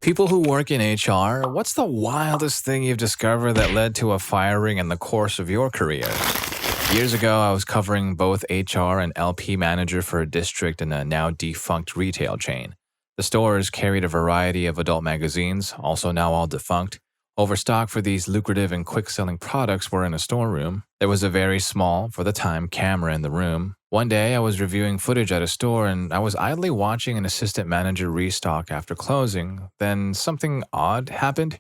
People who work in HR, what's the wildest thing you've discovered that led to a firing in the course of your career? Years ago, I was covering both HR and LP manager for a district in a now defunct retail chain. The stores carried a variety of adult magazines, also now all defunct. Overstock for these lucrative and quick-selling products were in a storeroom. There was a very small, for the time, camera in the room. One day, I was reviewing footage at a store and I was idly watching an assistant manager restock after closing. Then something odd happened.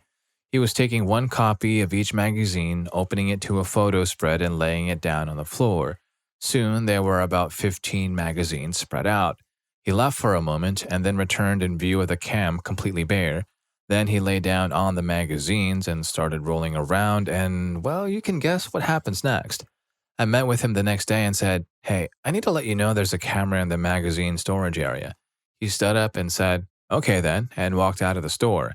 He was taking one copy of each magazine, opening it to a photo spread and laying it down on the floor. Soon, there were about 15 magazines spread out. He left for a moment and then returned in view of the cam completely bare. Then he lay down on the magazines and started rolling around and, well, you can guess what happens next. I met with him the next day and said, "Hey, I need to let you know there's a camera in the magazine storage area." He stood up and said, "Okay then," and walked out of the store.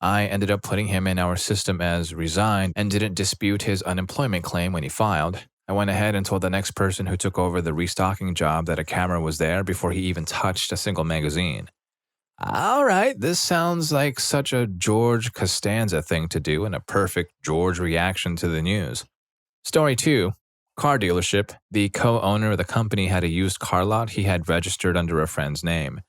I ended up putting him in our system as resigned and didn't dispute his unemployment claim when he filed. I went ahead and told the next person who took over the restocking job that a camera was there before he even touched a single magazine. All right, this sounds like such a George Costanza thing to do and a perfect George reaction to the news. Story 2. Car dealership. The co-owner of the company had a used car lot he had registered under a friend's name.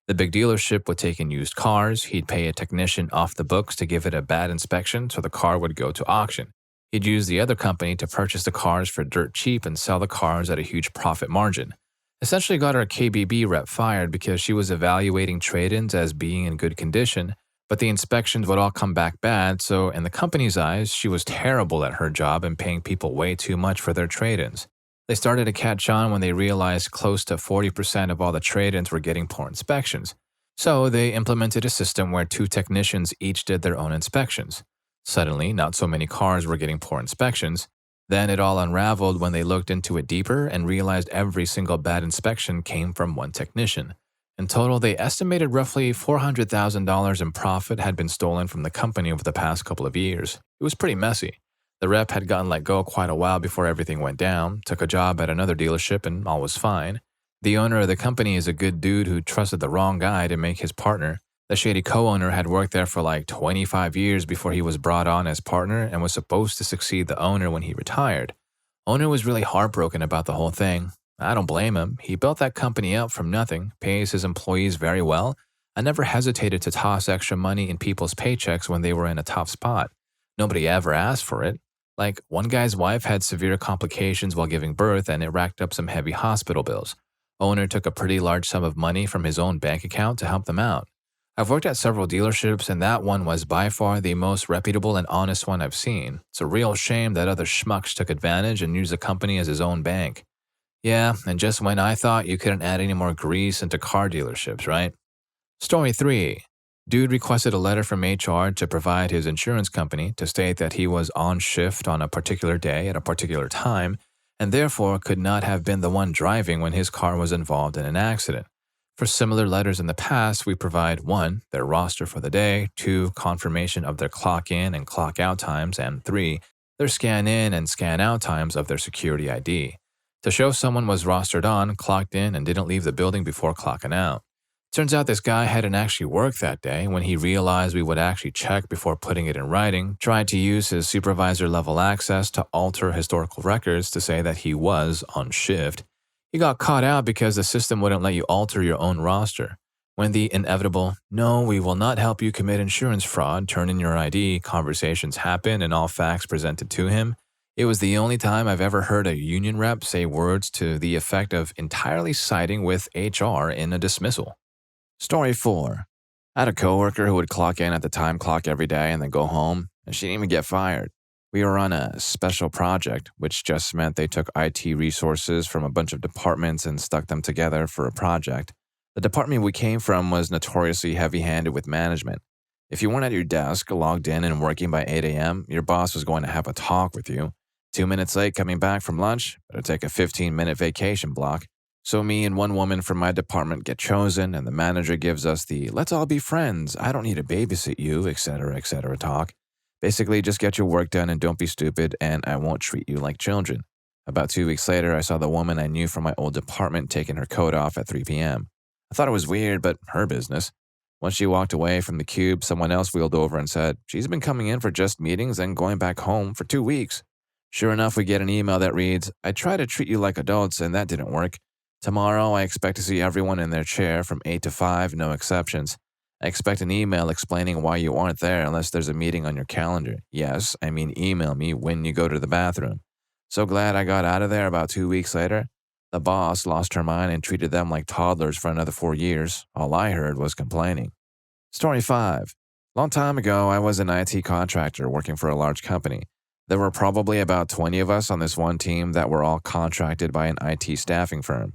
The big dealership would take in used cars. He'd pay a technician off the books to give it a bad inspection so the car would go to auction. He'd use the other company to purchase the cars for dirt cheap and sell the cars at a huge profit margin. Essentially got our KBB rep fired because she was evaluating trade-ins as being in good condition, but the inspections would all come back bad, so in the company's eyes, she was terrible at her job and paying people way too much for their trade-ins. They started to catch on when they realized close to 40% of all the trade-ins were getting poor inspections. So they implemented a system where 2 technicians each did their own inspections. Suddenly, not so many cars were getting poor inspections. Then it all unraveled when they looked into it deeper and realized every single bad inspection came from one technician. In total, they estimated roughly $400,000 in profit had been stolen from the company over the past couple of years. It was pretty messy. The rep had gotten let go quite a while before everything went down, took a job at another dealership, and all was fine. The owner of the company is a good dude who trusted the wrong guy to make his partner. The shady co-owner had worked there for like 25 years before he was brought on as partner and was supposed to succeed the owner when he retired. Owner was really heartbroken about the whole thing. I don't blame him. He built that company up from nothing, pays his employees very well, and never hesitated to toss extra money in people's paychecks when they were in a tough spot. Nobody ever asked for it. Like, one guy's wife had severe complications while giving birth and it racked up some heavy hospital bills. Owner took a pretty large sum of money from his own bank account to help them out. I've worked at several dealerships and that one was by far the most reputable and honest one I've seen. It's a real shame that other schmucks took advantage and used the company as his own bank. Yeah, and just when I thought you couldn't add any more grease into car dealerships, right? Story 3. Dude requested a letter from HR to provide his insurance company to state that he was on shift on a particular day at a particular time and therefore could not have been the one driving when his car was involved in an accident. For similar letters in the past, we provide 1. Their roster for the day, 2. Confirmation of their clock in and clock out times, and 3. Their scan in and scan out times of their security ID. To show someone was rostered on, clocked in, and didn't leave the building before clocking out. Turns out this guy hadn't actually worked that day. When he realized we would actually check before putting it in writing, tried to use his supervisor-level access to alter historical records to say that he was on shift. He got caught out because the system wouldn't let you alter your own roster. When the inevitable, "No, we will not help you commit insurance fraud, turn in your ID" conversations happened and all facts presented to him, it was the only time I've ever heard a union rep say words to the effect of entirely siding with HR in a dismissal. Story 4. I had a coworker who would clock in at the time clock every day and then go home, and she didn't even get fired. We were on a special project, which just meant they took IT resources from a bunch of departments and stuck them together for a project. The department we came from was notoriously heavy-handed with management. If you weren't at your desk, logged in and working by 8 a.m., your boss was going to have a talk with you. 2 minutes late coming back from lunch, better take a 15-minute vacation block. So me and one woman from my department get chosen, and the manager gives us the "let's all be friends, I don't need to babysit you, etc., talk. Basically, just get your work done and don't be stupid, and I won't treat you like children. About 2 weeks later, I saw the woman I knew from my old department taking her coat off at 3 p.m. I thought it was weird, but her business. Once she walked away from the cube, someone else wheeled over and said, "She's been coming in for just meetings and going back home for 2 weeks." Sure enough, we get an email that reads, "I try to treat you like adults and that didn't work. Tomorrow, I expect to see everyone in their chair from 8 to 5, no exceptions. I expect an email explaining why you aren't there unless there's a meeting on your calendar. Yes, I mean email me when you go to the bathroom." So glad I got out of there about 2 weeks later. The boss lost her mind and treated them like toddlers for another 4 years. All I heard was complaining. Story 5. Long time ago, I was an IT contractor working for a large company. There were probably about 20 of us on this one team that were all contracted by an IT staffing firm.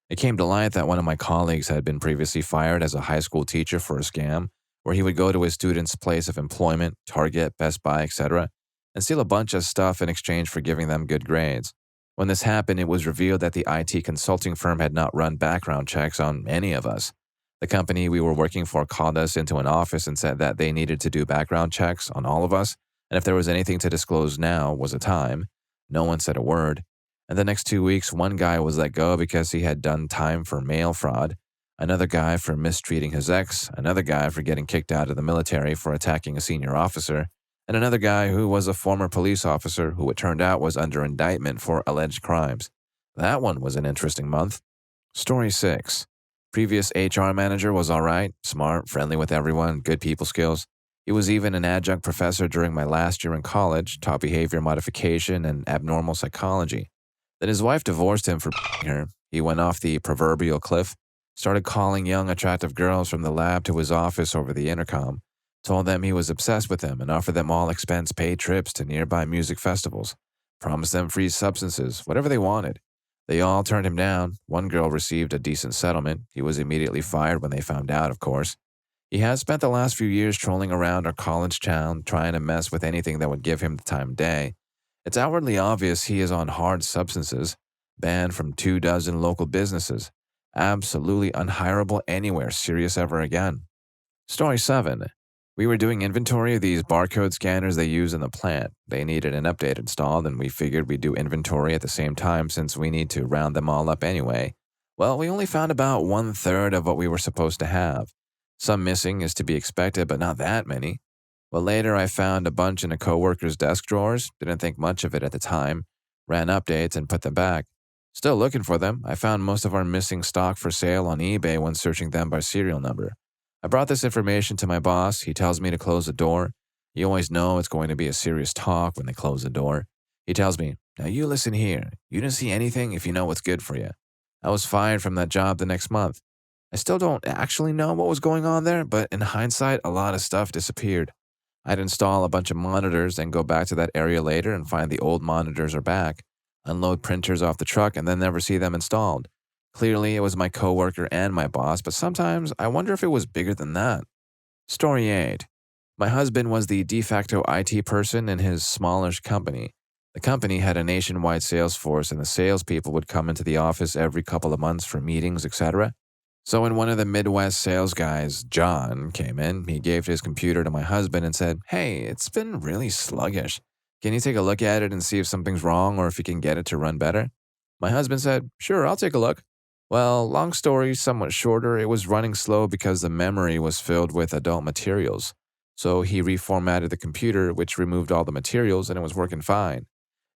It came to light that one of my colleagues had been previously fired as a high school teacher for a scam, where he would go to his students' place of employment, Target, Best Buy, etc., and steal a bunch of stuff in exchange for giving them good grades. When this happened, it was revealed that the IT consulting firm had not run background checks on any of us. The company we were working for called us into an office and said that they needed to do background checks on all of us, and if there was anything to disclose, now was a time. No one said a word. And the next 2 weeks, one guy was let go because he had done time for mail fraud, another guy for mistreating his ex, another guy for getting kicked out of the military for attacking a senior officer, and another guy who was a former police officer who it turned out was under indictment for alleged crimes. That one was an interesting month. Story 6. Previous HR manager was all right, smart, friendly with everyone, good people skills. He was even an adjunct professor during my last year in college, taught behavior modification and abnormal psychology. Then his wife divorced him for her. He went off the proverbial cliff, started calling young, attractive girls from the lab to his office over the intercom, told them he was obsessed with them and offered them all expense-paid trips to nearby music festivals, promised them free substances, whatever they wanted. They all turned him down. One girl received a decent settlement. He was immediately fired when they found out, of course. He has spent the last few years trolling around our college town, trying to mess with anything that would give him the time of day. It's outwardly obvious he is on hard substances, banned from 24 local businesses, absolutely unhireable anywhere serious ever again. Story 7. We were doing inventory of these barcode scanners they use in the plant. They needed an update installed, and we figured we'd do inventory at the same time since we need to round them all up anyway. Well, we only found about 1/3 of what we were supposed to have. Some missing is to be expected, but not that many. Well, later I found a bunch in a coworker's desk drawers, didn't think much of it at the time, ran updates and put them back. Still looking for them, I found most of our missing stock for sale on eBay when searching them by serial number. I brought this information to my boss. He tells me to close the door. You always know it's going to be a serious talk when they close the door. He tells me, "Now you listen here. You didn't see anything if you know what's good for you." I was fired from that job the next month. I still don't actually know what was going on there, but in hindsight, a lot of stuff disappeared. I'd install a bunch of monitors and go back to that area later and find the old monitors are back, unload printers off the truck, and then never see them installed. Clearly, it was my coworker and my boss, but sometimes I wonder if it was bigger than that. Story 8. My husband was the de facto IT person in his smallish company. The company had a nationwide sales force, and the salespeople would come into the office every couple of months for meetings, etc. So when one of the Midwest sales guys, John, came in, he gave his computer to my husband and said, "Hey, it's been really sluggish. Can you take a look at it and see if something's wrong or if you can get it to run better?" My husband said, "Sure, I'll take a look." Well, long story somewhat shorter, it was running slow because the memory was filled with adult materials. So he reformatted the computer, which removed all the materials, and it was working fine.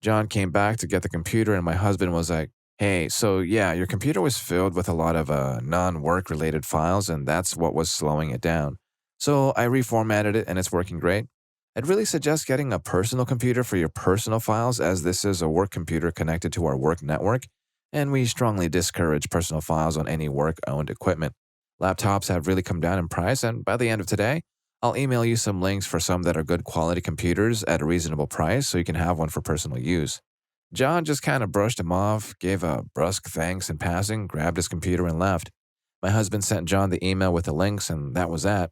John came back to get the computer, and my husband was like, "Hey, so yeah, your computer was filled with a lot of non-work related files, and that's what was slowing it down. So I reformatted it, and it's working great. I'd really suggest getting a personal computer for your personal files, as this is a work computer connected to our work network, and we strongly discourage personal files on any work-owned equipment. Laptops have really come down in price, and by the end of today, I'll email you some links for some that are good quality computers at a reasonable price so you can have one for personal use." John just kind of brushed him off, gave a brusque thanks in passing, grabbed his computer, and left. My husband sent John the email with the links, and that was that.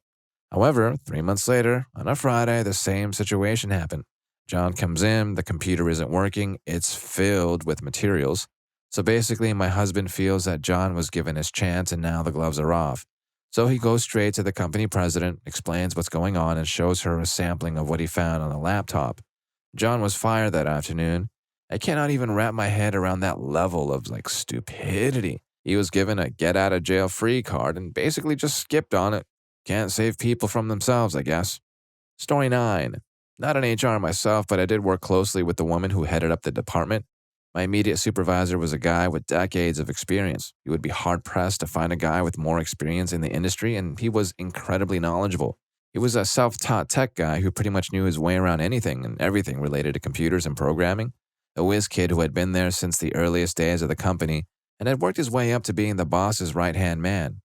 However, 3 months later, on a Friday, the same situation happened. John comes in, the computer isn't working, it's filled with materials. So basically, my husband feels that John was given his chance and now the gloves are off. So he goes straight to the company president, explains what's going on, and shows her a sampling of what he found on the laptop. John was fired that afternoon. I cannot even wrap my head around that level of stupidity. He was given a get out of jail free card and basically just skipped on it. Can't save people from themselves, I guess. Story 9. Not an HR myself, but I did work closely with the woman who headed up the department. My immediate supervisor was a guy with decades of experience. You would be hard-pressed to find a guy with more experience in the industry, and he was incredibly knowledgeable. He was a self-taught tech guy who pretty much knew his way around anything and everything related to computers and programming. A whiz kid who had been there since the earliest days of the company and had worked his way up to being the boss's right-hand man.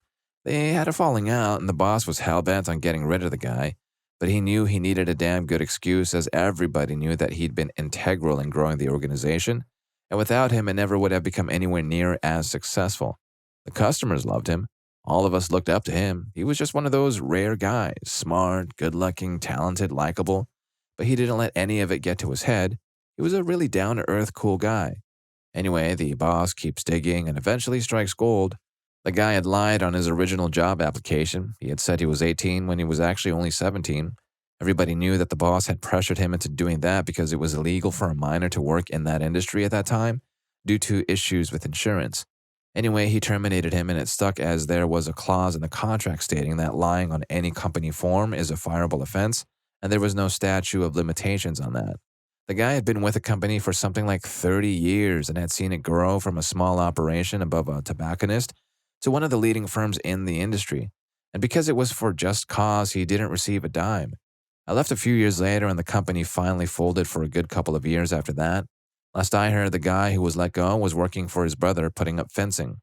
They had a falling out, and the boss was hell-bent on getting rid of the guy, but he knew he needed a damn good excuse, as everybody knew that he'd been integral in growing the organization, and without him, it never would have become anywhere near as successful. The customers loved him. All of us looked up to him. He was just one of those rare guys, smart, good-looking, talented, likable, but he didn't let any of it get to his head. He was a really down-to-earth, cool guy. Anyway, the boss keeps digging and eventually strikes gold. The guy had lied on his original job application. He had said he was 18 when he was actually only 17. Everybody knew that the boss had pressured him into doing that because it was illegal for a minor to work in that industry at that time due to issues with insurance. Anyway, he terminated him, and it stuck as there was a clause in the contract stating that lying on any company form is a fireable offense, and there was no statute of limitations on that. The guy had been with the company for something like 30 years and had seen it grow from a small operation above a tobacconist to one of the leading firms in the industry. And because it was for just cause, he didn't receive a dime. I left a few years later, and the company finally folded for a good couple of years after that. Last I heard, the guy who was let go was working for his brother putting up fencing.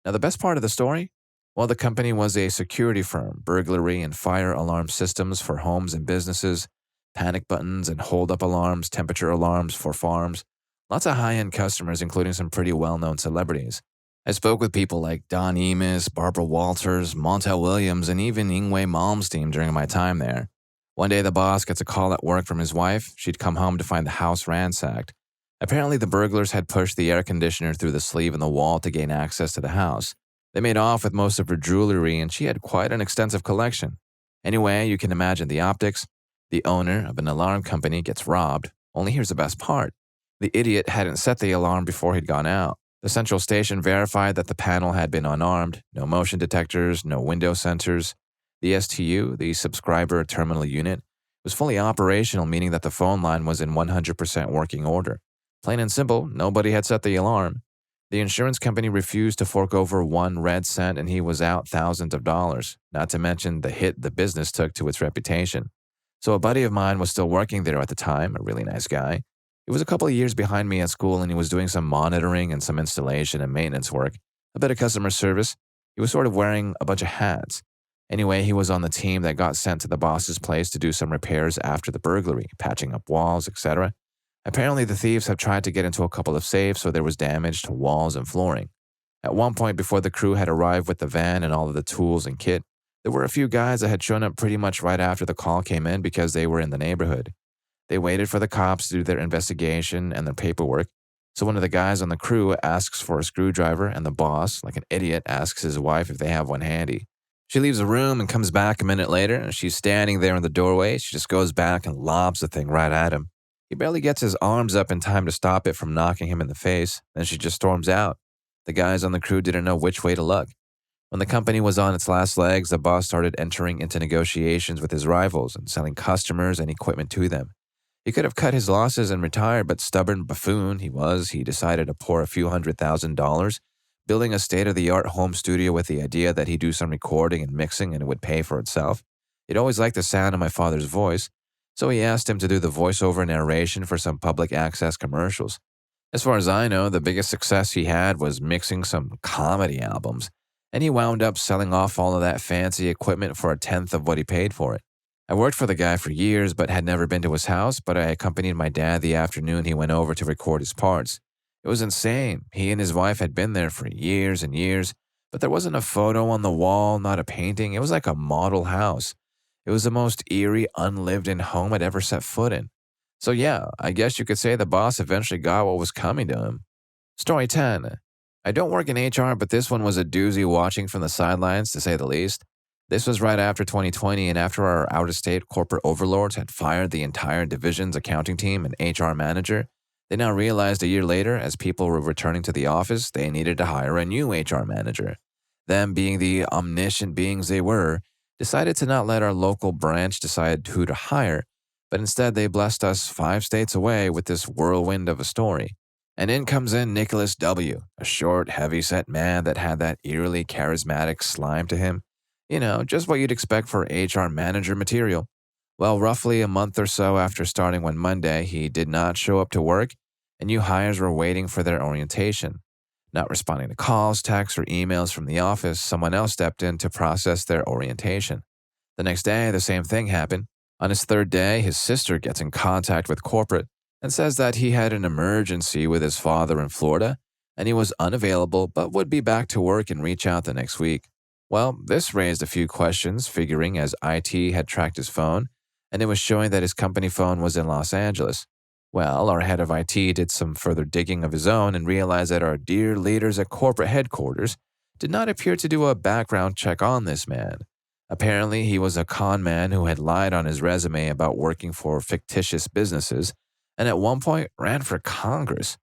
Now, the best part of the story? Well, the company was a security firm, burglary and fire alarm systems for homes and businesses, panic buttons and hold-up alarms, temperature alarms for farms. Lots of high-end customers, including some pretty well-known celebrities. I spoke with people like Don Emis, Barbara Walters, Montel Williams, and even Yngwie Malmsteen during my time there. One day, the boss gets a call at work from his wife. She'd come home to find the house ransacked. Apparently, the burglars had pushed the air conditioner through the sleeve in the wall to gain access to the house. They made off with most of her jewelry, and she had quite an extensive collection. Anyway, you can imagine the optics. The owner of an alarm company gets robbed. Only here's the best part. The idiot hadn't set the alarm before he'd gone out. The central station verified that the panel had been unarmed, no motion detectors, no window sensors. The STU, the subscriber terminal unit, was fully operational, meaning that the phone line was in 100% working order. Plain and simple, nobody had set the alarm. The insurance company refused to fork over 1 red cent, and he was out thousands of dollars, not to mention the hit the business took to its reputation. So a buddy of mine was still working there at the time, a really nice guy. He was a couple of years behind me at school, and he was doing some monitoring and some installation and maintenance work, a bit of customer service. He was sort of wearing a bunch of hats. Anyway, he was on the team that got sent to the boss's place to do some repairs after the burglary, patching up walls, etc. Apparently, the thieves had tried to get into a couple of safes, so there was damage to walls and flooring. At one point, before the crew had arrived with the van and all of the tools and kit, there were a few guys that had shown up pretty much right after the call came in because they were in the neighborhood. They waited for the cops to do their investigation and their paperwork. So one of the guys on the crew asks for a screwdriver, and the boss, like an idiot, asks his wife if they have one handy. She leaves the room and comes back a minute later, and she's standing there in the doorway. She just goes back and lobs the thing right at him. He barely gets his arms up in time to stop it from knocking him in the face. Then she just storms out. The guys on the crew didn't know which way to look. When the company was on its last legs, the boss started entering into negotiations with his rivals and selling customers and equipment to them. He could have cut his losses and retired, but stubborn buffoon he decided to pour a few $100,000, building a state-of-the-art home studio with the idea that he'd do some recording and mixing and it would pay for itself. He'd always liked the sound of my father's voice, so he asked him to do the voiceover narration for some public access commercials. As far as I know, the biggest success he had was mixing some comedy albums, and he wound up selling off all of that fancy equipment for 1/10 of what he paid for it. I worked for the guy for years but had never been to his house, but I accompanied my dad the afternoon he went over to record his parts. It was insane. He and his wife had been there for years and years, but there wasn't a photo on the wall, not a painting. It was like a model house. It was the most eerie, unlived-in home I'd ever set foot in. So yeah, I guess you could say the boss eventually got what was coming to him. Story 10. I don't work in HR, but this one was a doozy watching from the sidelines, to say the least. This was right after 2020, and after our out-of-state corporate overlords had fired the entire division's accounting team and HR manager, they now realized a year later, as people were returning to the office, they needed to hire a new HR manager. Them being the omniscient beings they were, decided to not let our local branch decide who to hire, but instead they blessed us 5 states away with this whirlwind of a story. And in comes in Nicholas W., a short, heavy-set man that had that eerily charismatic slime to him. Just what you'd expect for HR manager material. Well, roughly a month or so after starting one Monday, he did not show up to work, and new hires were waiting for their orientation. Not responding to calls, texts, or emails from the office, someone else stepped in to process their orientation. The next day, the same thing happened. On his third day, his sister gets in contact with corporate and says that he had an emergency with his father in Florida, and he was unavailable but would be back to work and reach out the next week. Well, this raised a few questions, figuring as IT had tracked his phone, and it was showing that his company phone was in Los Angeles. Well, our head of IT did some further digging of his own and realized that our dear leaders at corporate headquarters did not appear to do a background check on this man. Apparently, he was a con man who had lied on his resume about working for fictitious businesses and at one point ran for Congress.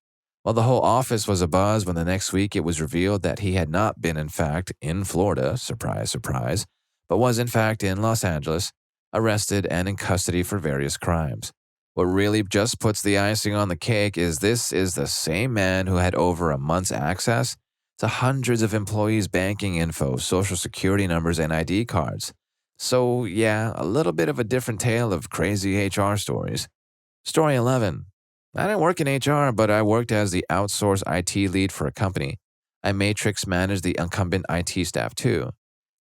Well, the whole office was abuzz when the next week it was revealed that he had not been, in fact, in Florida, surprise, surprise, but was, in fact, in Los Angeles, arrested and in custody for various crimes. What really just puts the icing on the cake is this is the same man who had over a month's access to hundreds of employees' banking info, social security numbers, and ID cards. So, yeah, a little bit of a different tale of crazy HR stories. Story 11. I didn't work in HR, but I worked as the outsourced IT lead for a company. I matrix managed the incumbent IT staff too.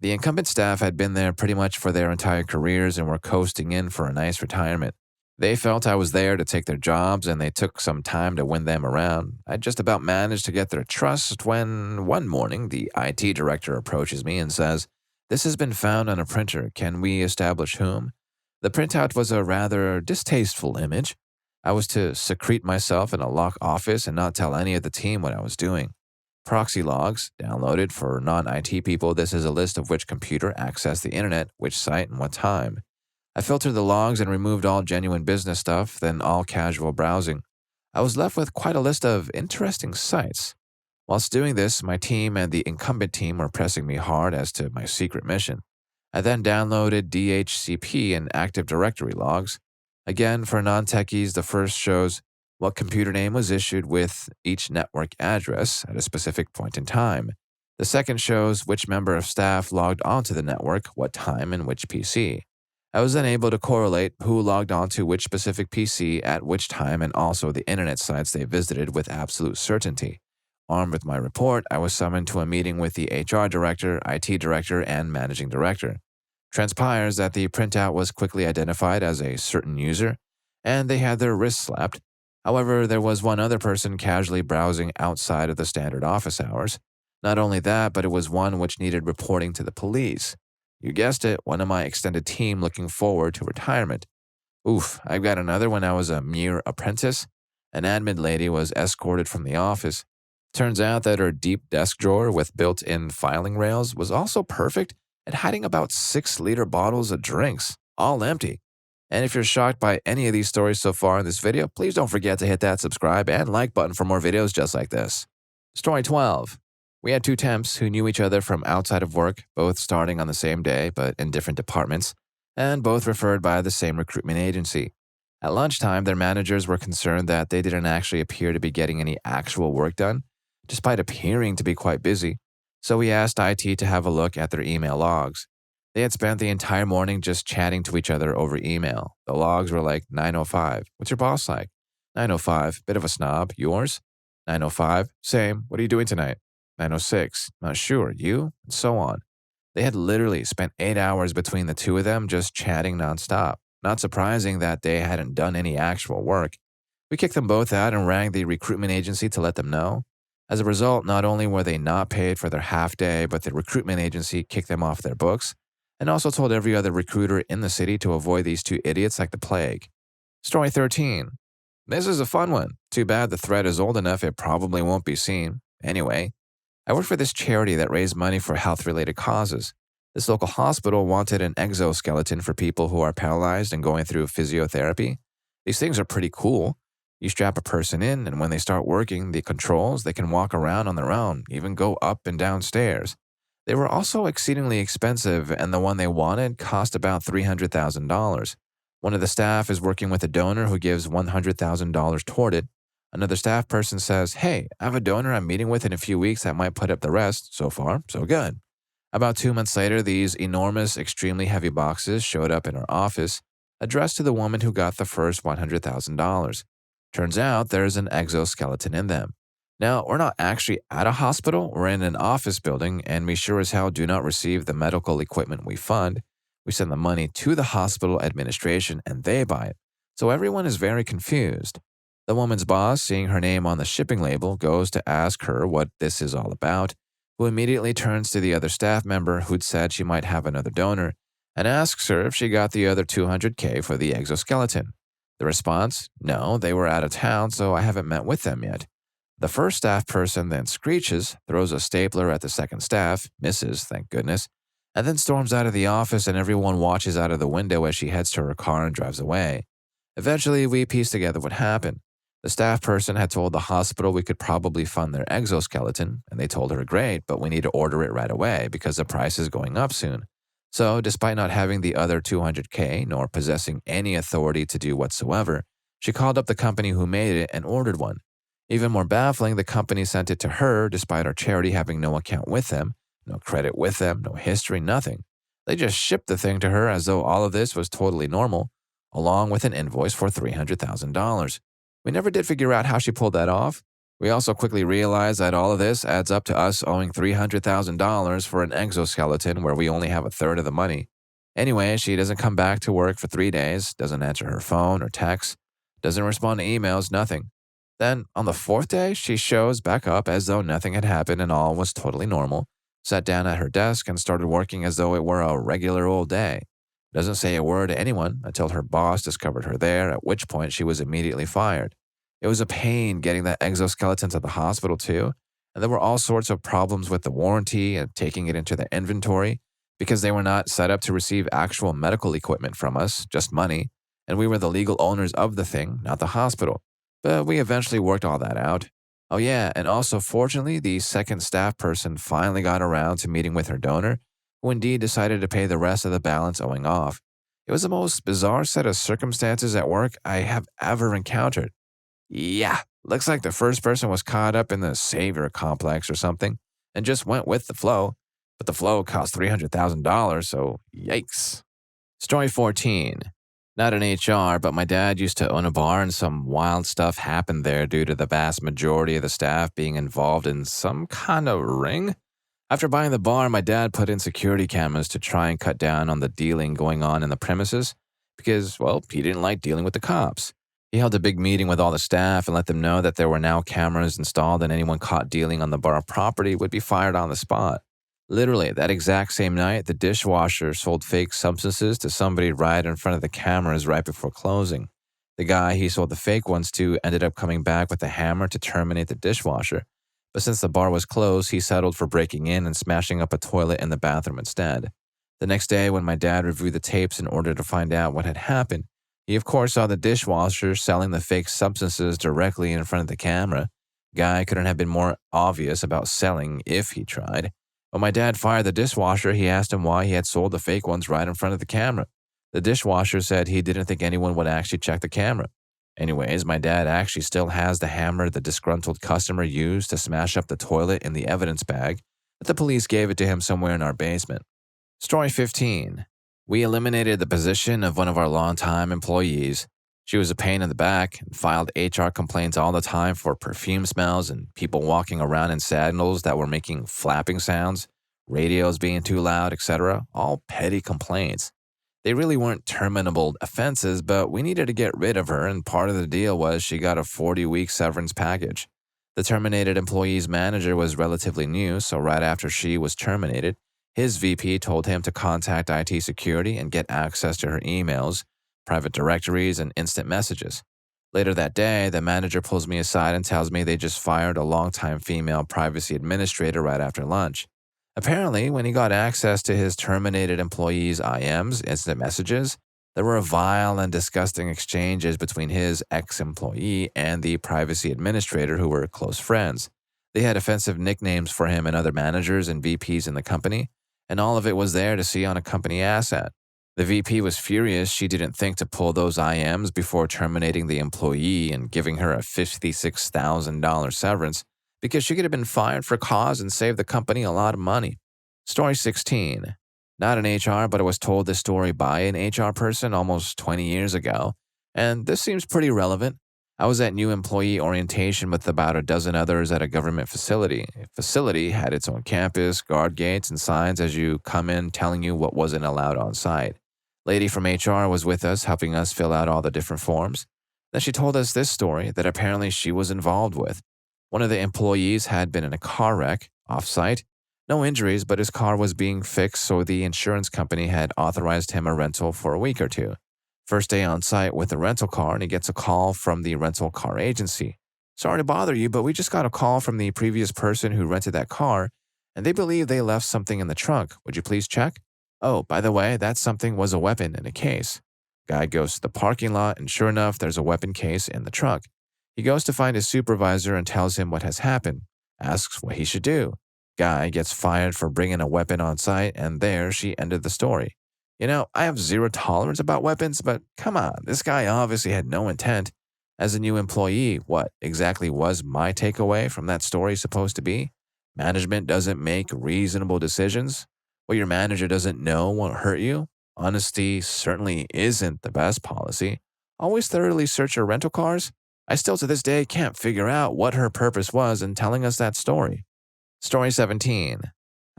The incumbent staff had been there pretty much for their entire careers and were coasting in for a nice retirement. They felt I was there to take their jobs, and they took some time to win them around. I just about managed to get their trust when, one morning, the IT director approaches me and says, "This has been found on a printer. Can we establish whom?" The printout was a rather distasteful image. I was to secrete myself in a locked office and not tell any of the team what I was doing. Proxy logs, downloaded for non-IT people. This is a list of which computer accessed the internet, which site, and what time. I filtered the logs and removed all genuine business stuff, then all casual browsing. I was left with quite a list of interesting sites. Whilst doing this, my team and the incumbent team were pressing me hard as to my secret mission. I then downloaded DHCP and Active Directory logs. Again, for non-techies, the first shows what computer name was issued with each network address at a specific point in time. The second shows which member of staff logged onto the network, what time, and which PC. I was then able to correlate who logged onto which specific PC at which time and also the internet sites they visited with absolute certainty. Armed with my report, I was summoned to a meeting with the HR director, IT director, and managing director. Transpires that the printout was quickly identified as a certain user, and they had their wrists slapped. However, there was one other person casually browsing outside of the standard office hours. Not only that, but it was one which needed reporting to the police. You guessed it, one of my extended team looking forward to retirement. Oof, I've got another when I was a mere apprentice. An admin lady was escorted from the office. Turns out that her deep desk drawer with built-in filing rails was also perfect at hiding about 6-liter bottles of drinks, all empty. And if you're shocked by any of these stories so far in this video, please don't forget to hit that subscribe and like button for more videos just like this. Story 12. We had 2 temps who knew each other from outside of work, both starting on the same day but in different departments, and both referred by the same recruitment agency. At lunchtime, their managers were concerned that they didn't actually appear to be getting any actual work done, despite appearing to be quite busy. So we asked IT to have a look at their email logs. They had spent the entire morning just chatting to each other over email. The logs were like 9:05. What's your boss like? 9:05. Bit of a snob. Yours? 9:05. Same. What are you doing tonight? 9:06. Not sure. You? And so on. They had literally spent 8 hours between the two of them just chatting nonstop. Not surprising that they hadn't done any actual work. We kicked them both out and rang the recruitment agency to let them know. As a result, not only were they not paid for their half day, but the recruitment agency kicked them off their books and also told every other recruiter in the city to avoid these 2 idiots like the plague. Story 13. This is a fun one. Too bad the thread is old enough it probably won't be seen. Anyway, I worked for this charity that raised money for health-related causes. This local hospital wanted an exoskeleton for people who are paralyzed and going through physiotherapy. These things are pretty cool. You strap a person in, and when they start working the controls, they can walk around on their own, even go up and down stairs. They were also exceedingly expensive, and the one they wanted cost about $300,000. One of the staff is working with a donor who gives $100,000 toward it. Another staff person says, "Hey, I have a donor I'm meeting with in a few weeks that might put up the rest. So far, so good." About 2 months later, these enormous, extremely heavy boxes showed up in our office, addressed to the woman who got the first $100,000. Turns out there's an exoskeleton in them. Now, we're not actually at a hospital, we're in an office building, and we sure as hell do not receive the medical equipment we fund. We send the money to the hospital administration and they buy it. So everyone is very confused. The woman's boss, seeing her name on the shipping label, goes to ask her what this is all about, who immediately turns to the other staff member who'd said she might have another donor and asks her if she got the other $200K for the exoskeleton. The response, "No, they were out of town, so I haven't met with them yet." The first staff person then screeches, throws a stapler at the second staff, misses, thank goodness, and then storms out of the office and everyone watches out of the window as she heads to her car and drives away. Eventually, we piece together what happened. The staff person had told the hospital we could probably fund their exoskeleton, and they told her, "Great, but we need to order it right away because the price is going up soon." So, despite not having the other $200K nor possessing any authority to do whatsoever, she called up the company who made it and ordered one. Even more baffling, the company sent it to her despite our charity having no account with them, no credit with them, no history, nothing. They just shipped the thing to her as though all of this was totally normal, along with an invoice for $300,000. We never did figure out how she pulled that off. We also quickly realized that all of this adds up to us owing $300,000 for an exoskeleton where we only have a third of the money. Anyway, she doesn't come back to work for 3 days, doesn't answer her phone or text, doesn't respond to emails, nothing. Then, on the fourth day, she shows back up as though nothing had happened and all was totally normal, sat down at her desk and started working as though it were a regular old day. Doesn't say a word to anyone until her boss discovered her there, at which point she was immediately fired. It was a pain getting that exoskeleton to the hospital too, and there were all sorts of problems with the warranty and taking it into the inventory because they were not set up to receive actual medical equipment from us, just money, and we were the legal owners of the thing, not the hospital. But we eventually worked all that out. Oh yeah, and also fortunately, the second staff person finally got around to meeting with her donor, who indeed decided to pay the rest of the balance owing off. It was the most bizarre set of circumstances at work I have ever encountered. Yeah, looks like the first person was caught up in the savior complex or something and just went with the flow. But the flow cost $300,000, so yikes. Story 14. Not in HR, but my dad used to own a bar and some wild stuff happened there due to the vast majority of the staff being involved in some kind of ring. After buying the bar, my dad put in security cameras to try and cut down on the dealing going on in the premises because, well, he didn't like dealing with the cops. He held a big meeting with all the staff and let them know that there were now cameras installed and anyone caught dealing on the bar property would be fired on the spot. Literally, that exact same night, the dishwasher sold fake substances to somebody right in front of the cameras right before closing. The guy he sold the fake ones to ended up coming back with a hammer to terminate the dishwasher. But since the bar was closed, he settled for breaking in and smashing up a toilet in the bathroom instead. The next day, when my dad reviewed the tapes in order to find out what had happened, he of course saw the dishwasher selling the fake substances directly in front of the camera. Guy couldn't have been more obvious about selling if he tried. When my dad fired the dishwasher, he asked him why he had sold the fake ones right in front of the camera. The dishwasher said he didn't think anyone would actually check the camera. Anyways, my dad actually still has the hammer the disgruntled customer used to smash up the toilet in the evidence bag, but the police gave it to him somewhere in our basement. Story 15. We eliminated the position of one of our longtime employees. She was a pain in the back and filed HR complaints all the time for perfume smells and people walking around in sandals that were making flapping sounds, radios being too loud, etc. All petty complaints. They really weren't terminable offenses, but we needed to get rid of her, and part of the deal was she got a 40-week severance package. The terminated employee's manager was relatively new, so right after she was terminated, his VP told him to contact IT security and get access to her emails, private directories, and instant messages. Later that day, the manager pulls me aside and tells me they just fired a longtime female privacy administrator right after lunch. Apparently, when he got access to his terminated employee's IMs, instant messages, there were vile and disgusting exchanges between his ex-employee and the privacy administrator who were close friends. They had offensive nicknames for him and other managers and VPs in the company, and all of it was there to see on a company asset. The VP was furious she didn't think to pull those IMs before terminating the employee and giving her a $56,000 severance because she could have been fired for cause and saved the company a lot of money. Story 16. Not an HR, but I was told this story by an HR person almost 20 years ago, and this seems pretty relevant. I was at new employee orientation with about a dozen others at a government facility. The facility had its own campus, guard gates, and signs as you come in telling you what wasn't allowed on site. Lady from HR was with us, helping us fill out all the different forms. Then she told us this story that apparently she was involved with. One of the employees had been in a car wreck, off-site. No injuries, but his car was being fixed, so the insurance company had authorized him a rental for a week or two. First day on site with the rental car, and he gets a call from the rental car agency. Sorry to bother you, but we just got a call from the previous person who rented that car, and they believe they left something in the trunk. Would you please check? Oh, by the way, that something was a weapon in a case. Guy goes to the parking lot, and sure enough, there's a weapon case in the trunk. He goes to find his supervisor and tells him what has happened, asks what he should do. Guy gets fired for bringing a weapon on site, and there she ended the story. You know, I have zero tolerance about weapons, but come on, this guy obviously had no intent. As a new employee, what exactly was my takeaway from that story supposed to be? Management doesn't make reasonable decisions? What your manager doesn't know won't hurt you? Honesty certainly isn't the best policy. Always thoroughly search your rental cars? I still to this day can't figure out what her purpose was in telling us that story. Story 17.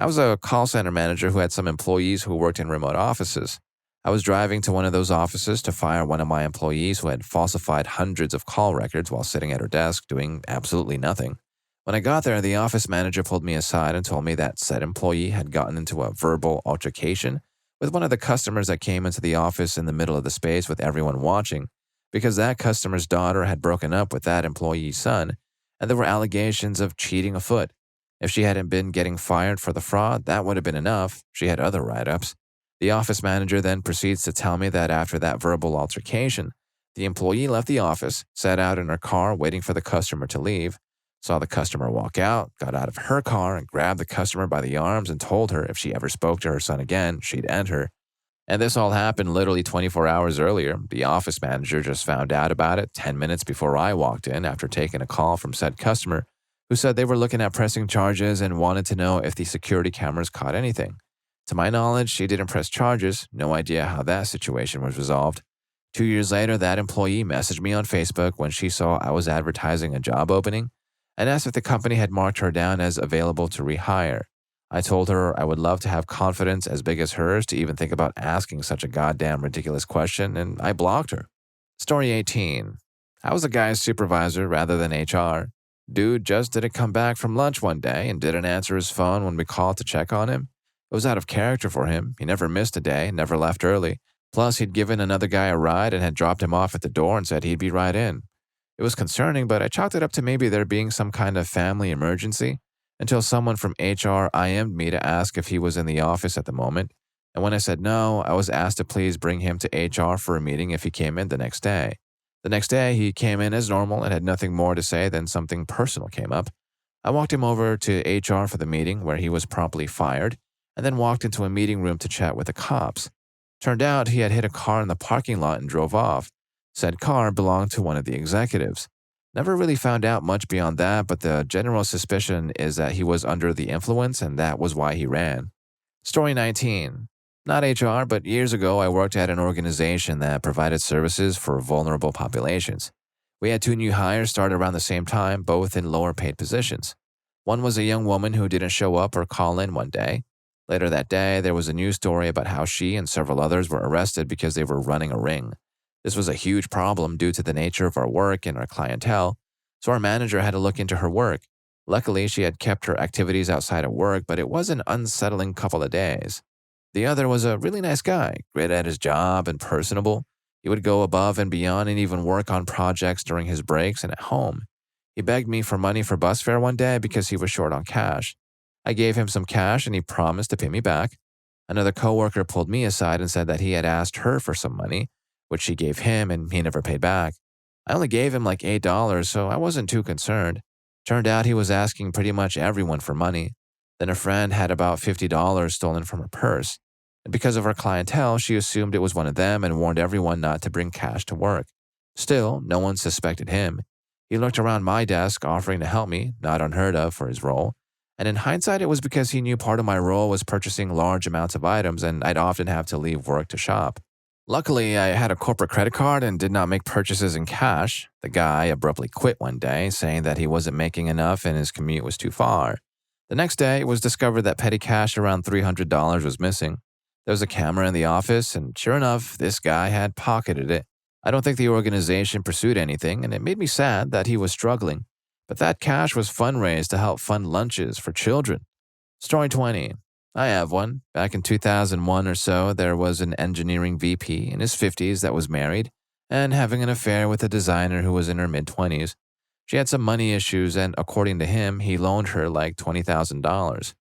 I was a call center manager who had some employees who worked in remote offices. I was driving to one of those offices to fire one of my employees who had falsified hundreds of call records while sitting at her desk doing absolutely nothing. When I got there, the office manager pulled me aside and told me that said employee had gotten into a verbal altercation with one of the customers that came into the office in the middle of the space with everyone watching because that customer's daughter had broken up with that employee's son, and there were allegations of cheating afoot. If she hadn't been getting fired for the fraud, that would have been enough. She had other write-ups. The office manager then proceeds to tell me that after that verbal altercation, the employee left the office, sat out in her car waiting for the customer to leave, saw the customer walk out, got out of her car and grabbed the customer by the arms and told her if she ever spoke to her son again, she'd end her. And this all happened literally 24 hours earlier. The office manager just found out about it 10 minutes before I walked in after taking a call from said customer who said they were looking at pressing charges and wanted to know if the security cameras caught anything. To my knowledge, she didn't press charges. No idea how that situation was resolved. 2 years later, that employee messaged me on Facebook when she saw I was advertising a job opening and asked if the company had marked her down as available to rehire. I told her I would love to have confidence as big as hers to even think about asking such a goddamn ridiculous question, and I blocked her. Story 18. I was a guy's supervisor rather than HR. Dude just didn't come back from lunch one day and didn't answer his phone when we called to check on him. It was out of character for him. He never missed a day, never left early. Plus, he'd given another guy a ride and had dropped him off at the door and said he'd be right in. It was concerning, but I chalked it up to maybe there being some kind of family emergency until someone from HR IM'd me to ask if he was in the office at the moment. And when I said no, I was asked to please bring him to HR for a meeting if he came in the next day. The next day, he came in as normal and had nothing more to say than something personal came up. I walked him over to HR for the meeting, where he was promptly fired, and then walked into a meeting room to chat with the cops. Turned out he had hit a car in the parking lot and drove off. Said car belonged to one of the executives. Never really found out much beyond that, but the general suspicion is that he was under the influence and that was why he ran. Story 19. Not HR, but years ago I worked at an organization that provided services for vulnerable populations. We had 2 new hires start around the same time, both in lower paid positions. One was a young woman who didn't show up or call in one day. Later that day, there was a news story about how she and several others were arrested because they were running a ring. This was a huge problem due to the nature of our work and our clientele, so our manager had to look into her work. Luckily, she had kept her activities outside of work, but it was an unsettling couple of days. The other was a really nice guy, great at his job and personable. He would go above and beyond and even work on projects during his breaks and at home. He begged me for money for bus fare one day because he was short on cash. I gave him some cash and he promised to pay me back. Another coworker pulled me aside and said that he had asked her for some money, which she gave him and he never paid back. I only gave him like $8, so I wasn't too concerned. Turned out he was asking pretty much everyone for money. Then a friend had about $50 stolen from her purse. And because of her clientele, she assumed it was one of them and warned everyone not to bring cash to work. Still, no one suspected him. He looked around my desk, offering to help me, not unheard of for his role. And in hindsight, it was because he knew part of my role was purchasing large amounts of items and I'd often have to leave work to shop. Luckily, I had a corporate credit card and did not make purchases in cash. The guy abruptly quit one day, saying that he wasn't making enough and his commute was too far. The next day, it was discovered that petty cash around $300 was missing. There was a camera in the office, and sure enough, this guy had pocketed it. I don't think the organization pursued anything, and it made me sad that he was struggling. But that cash was fundraised to help fund lunches for children. Story 20. I have one. Back in 2001 or so, there was an engineering VP in his 50s that was married and having an affair with a designer who was in her mid-20s. She had some money issues, and according to him, he loaned her like $20,000.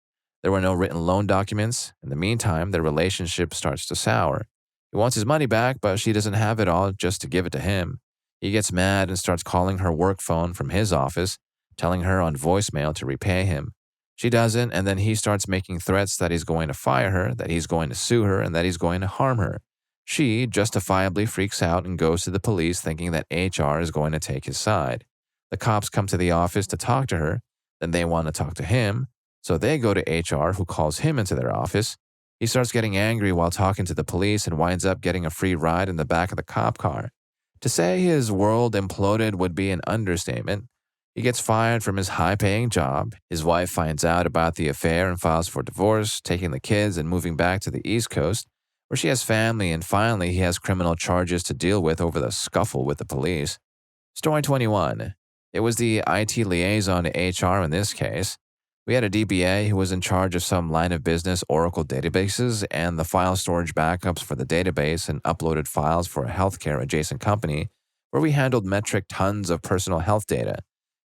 There were no written loan documents. In the meantime, their relationship starts to sour. He wants his money back, but she doesn't have it all just to give it to him. He gets mad and starts calling her work phone from his office, telling her on voicemail to repay him. She doesn't, and then he starts making threats that he's going to fire her, that he's going to sue her, and that he's going to harm her. She justifiably freaks out and goes to the police thinking that HR is going to take his side. The cops come to the office to talk to her, then they want to talk to him, so they go to HR, who calls him into their office. He starts getting angry while talking to the police and winds up getting a free ride in the back of the cop car. To say his world imploded would be an understatement. He gets fired from his high-paying job. His wife finds out about the affair and files for divorce, taking the kids and moving back to the East Coast, where she has family, and finally he has criminal charges to deal with over the scuffle with the police. Story 21. It was the IT liaison to HR in this case. We had a DBA who was in charge of some line of business Oracle databases and the file storage backups for the database and uploaded files for a healthcare adjacent company where we handled metric tons of personal health data.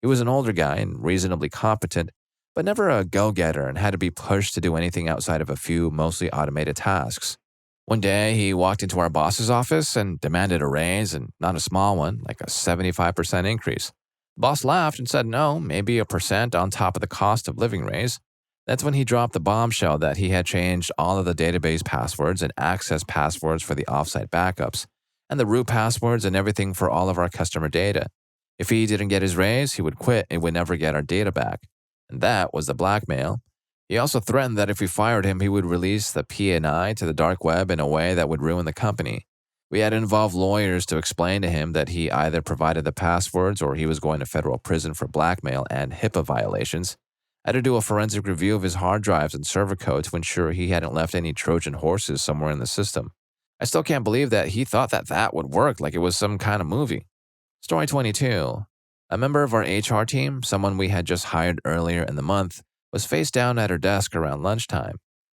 He was an older guy and reasonably competent, but never a go-getter and had to be pushed to do anything outside of a few mostly automated tasks. One day, he walked into our boss's office and demanded a raise, and not a small one, like a 75% increase. The boss laughed and said no, maybe a percent on top of the cost of living raise. That's when he dropped the bombshell that he had changed all of the database passwords and access passwords for the offsite backups, and the root passwords and everything for all of our customer data. If he didn't get his raise, he would quit and would never get our data back. And that was the blackmail. He also threatened that if we fired him, he would release the P&I to the dark web in a way that would ruin the company. We had to involve lawyers to explain to him that he either provided the passwords or he was going to federal prison for blackmail and HIPAA violations. I had to do a forensic review of his hard drives and server code to ensure he hadn't left any Trojan horses somewhere in the system. I still can't believe that he thought that that would work like it was some kind of movie. Story 22. A member of our HR team, someone we had just hired earlier in the month, was face down at her desk around lunchtime.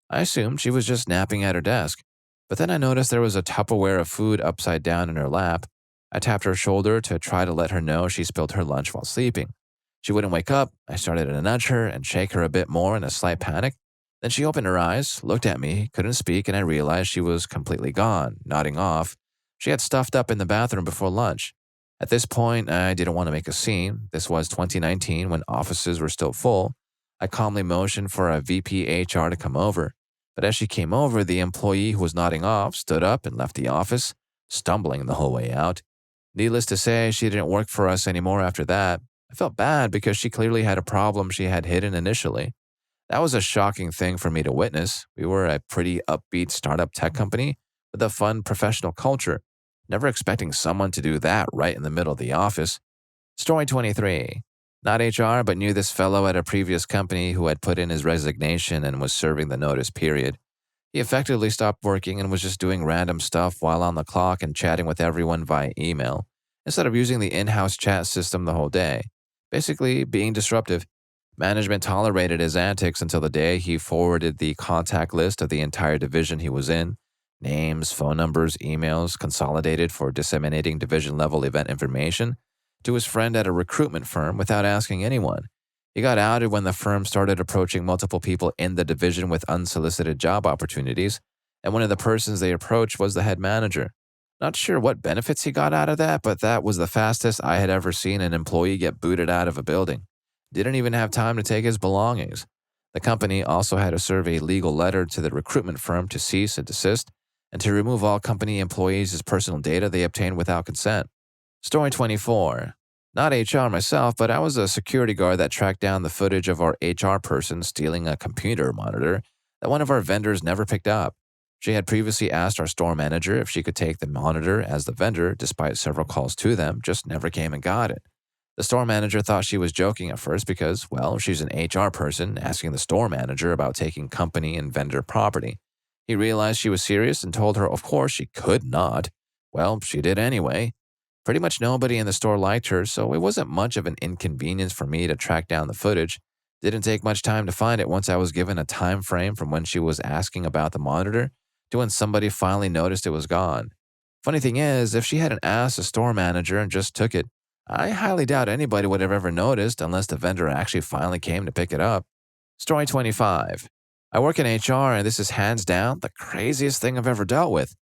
I assumed she was just napping at her desk, but then I noticed there was a Tupperware of food upside down in her lap. I tapped her shoulder to try to let her know she spilled her lunch while sleeping. She wouldn't wake up. I started to nudge her and shake her a bit more in a slight panic. Then she opened her eyes, looked at me, couldn't speak, and I realized she was completely gone, nodding off. She had stuffed up in the bathroom before lunch. At this point, I didn't want to make a scene. This was 2019 when offices were still full. I calmly motioned for a VP HR to come over. But as she came over, the employee who was nodding off stood up and left the office, stumbling the whole way out. Needless to say, she didn't work for us anymore after that. I felt bad because she clearly had a problem she had hidden initially. That was a shocking thing for me to witness. We were a pretty upbeat startup tech company with a fun professional culture. Never expecting someone to do that right in the middle of the office. Story 23. Not HR, but knew this fellow at a previous company who had put in his resignation and was serving the notice period. He effectively stopped working and was just doing random stuff while on the clock and chatting with everyone via email, instead of using the in-house chat system the whole day. Basically, being disruptive. Management tolerated his antics until the day he forwarded the contact list of the entire division he was in. Names, phone numbers, emails, consolidated for disseminating division-level event information, to his friend at a recruitment firm without asking anyone. He got outed when the firm started approaching multiple people in the division with unsolicited job opportunities, and one of the persons they approached was the head manager. Not sure what benefits he got out of that, but that was the fastest I had ever seen an employee get booted out of a building. didn't even have time to take his belongings. The company also had to serve a legal letter to the recruitment firm to cease and desist and to remove all company employees' personal data they obtained without consent. Story 24. Not HR myself, but I was a security guard that tracked down the footage of our HR person stealing a computer monitor that one of our vendors never picked up. She had previously asked our store manager if she could take the monitor as the vendor, despite several calls to them, just never came and got it. The store manager thought she was joking at first because, well, she's an HR person asking the store manager about taking company and vendor property. He realized she was serious and told her, of course, she could not. Well, she did anyway. Pretty much nobody in the store liked her, so it wasn't much of an inconvenience for me to track down the footage. Didn't take much time to find it once I was given a time frame from when she was asking about the monitor to when somebody finally noticed it was gone. Funny thing is, if she hadn't asked the store manager and just took it, I highly doubt anybody would have ever noticed unless the vendor actually finally came to pick it up. Story 25. I work in HR and this is hands down the craziest thing I've ever dealt with.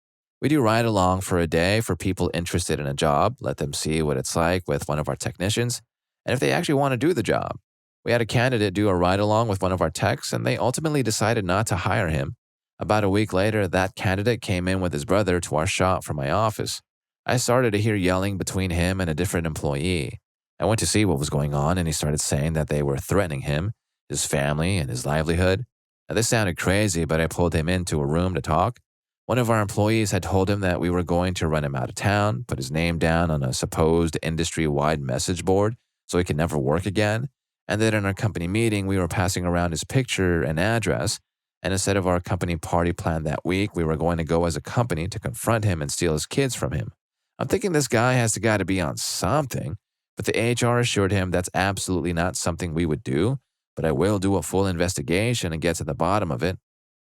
We do ride-along for a day for people interested in a job, let them see what it's like with one of our technicians, and if they actually want to do the job. We had a candidate do a ride-along with one of our techs, and they ultimately decided not to hire him. About a week later, that candidate came in with his brother to our shop from my office. I started to hear yelling between him and a different employee. I went to see what was going on, and he started saying that they were threatening him, his family, and his livelihood. Now, this sounded crazy, but I pulled him into a room to talk. One of our employees had told him that we were going to run him out of town, put his name down on a supposed industry-wide message board so he could never work again, and that in our company meeting, we were passing around his picture and address, and instead of our company party plan that week, we were going to go as a company to confront him and steal his kids from him. I'm thinking this guy has got to be on something, but the HR assured him that's absolutely not something we would do, but I will do a full investigation and get to the bottom of it.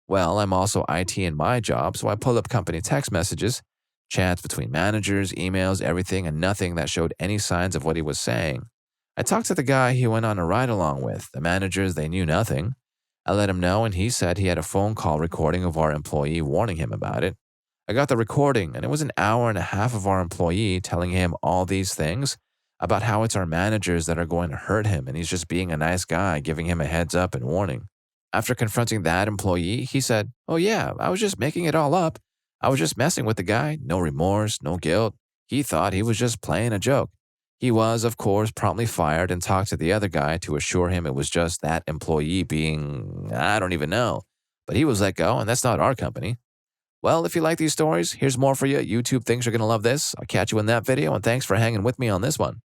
Well, I'm also IT in my job, so I pulled up company text messages, chats between managers, emails, everything, and nothing that showed any signs of what he was saying. I talked to the guy he went on a ride-along with. The managers, they knew nothing. I let him know, and he said he had a phone call recording of our employee warning him about it. I got the recording, and it was an hour and a half of our employee telling him all these things about how it's our managers that are going to hurt him, and he's just being a nice guy, giving him a heads up and warning. After confronting that employee, he said, "Oh yeah, I was just making it all up. I was just messing with the guy, no remorse, no guilt. He thought he was just playing a joke." He was, of course, promptly fired and talked to the other guy to assure him it was just that employee being, I don't even know. But he was let go, and that's not our company. Well, if you like these stories, here's more for you. YouTube thinks you're going to love this. I'll catch you in that video, and thanks for hanging with me on this one.